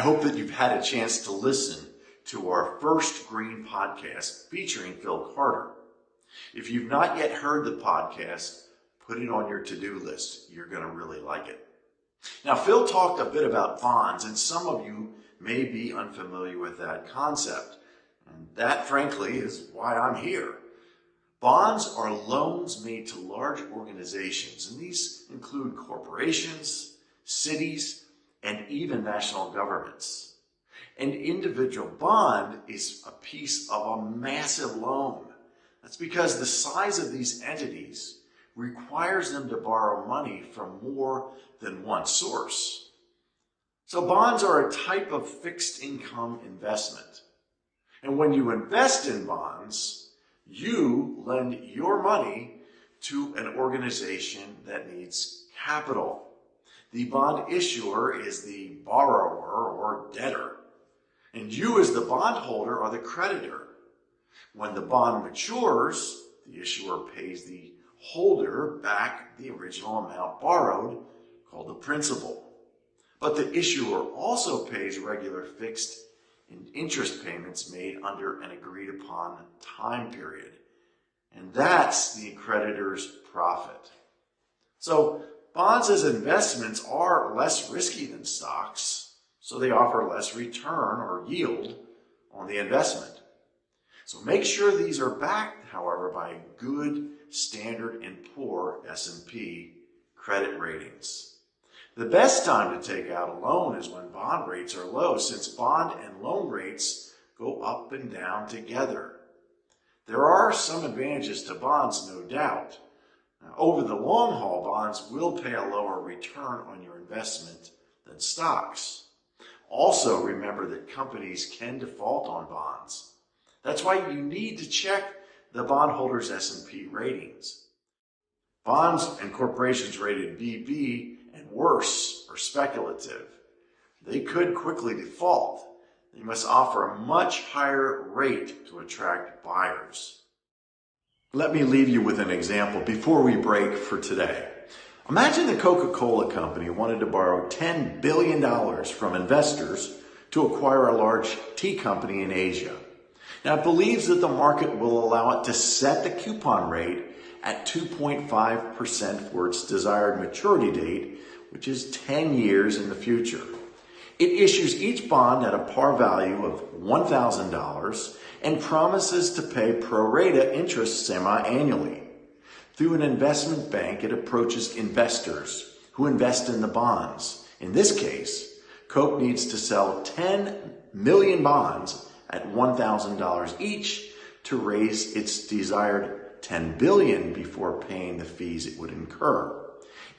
hope that you've had a chance to listen to our first Green podcast featuring Phil Carter. If you've not yet heard the podcast, put it on your to-do list. You're going to really like it. Now, Phil talked a bit about bonds, and some of you may be unfamiliar with that concept. And that, frankly, is why I'm here. Bonds are loans made to large organizations, and these include corporations, cities, and even national governments. An individual bond is a piece of a massive loan. That's because the size of these entities requires them to borrow money from more than one source. So bonds are a type of fixed income investment. And when you invest in bonds, you lend your money to an organization that needs capital. The bond issuer is the borrower or debtor, and you as the bondholder are the creditor. When the bond matures, the issuer pays the holder back the original amount borrowed, called the principal. But the issuer also pays regular fixed and interest payments made under an agreed upon time period. And that's the creditor's profit. So bonds as investments are less risky than stocks, so they offer less return or yield on the investment. So make sure these are backed, however, by good Standard & Poor S&P credit ratings. The best time to take out a loan is when bond rates are low, since bond and loan rates go up and down together. There are some advantages to bonds, no doubt. Over the long haul, bonds will pay a lower return on your investment than stocks. Also, remember that companies can default on bonds. That's why you need to check the bondholder's S&P ratings. Bonds and corporations rated BB and worse are speculative. They could quickly default. They must offer a much higher rate to attract buyers. Let me leave you with an example before we break for today. Imagine the Coca-Cola Company wanted to borrow $10 billion from investors to acquire a large tea company in Asia. Now, it believes that the market will allow it to set the coupon rate at 2.5% for its desired maturity date, which is 10 years in the future. It issues each bond at a par value of $1,000 and promises to pay pro rata interest semi-annually. Through an investment bank, it approaches investors who invest in the bonds. In this case, Coke needs to sell 10 million bonds at $1,000 each to raise its desired $10 billion before paying the fees it would incur.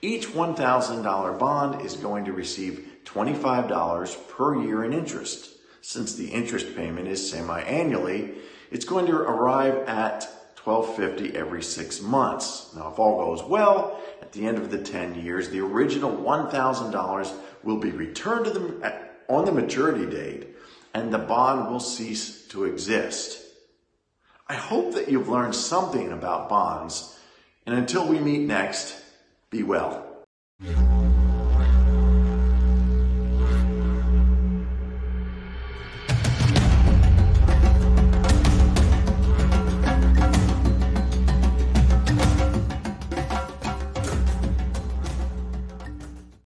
Each $1,000 bond is going to receive $25 per year in interest. Since the interest payment is semi-annually, it's going to arrive at $1,250 every 6 months. Now, if all goes well, at the end of the 10 years, the original $1,000 will be returned to them on the maturity date, and the bond will cease to exist. I hope that you've learned something about bonds, and until we meet next, be well.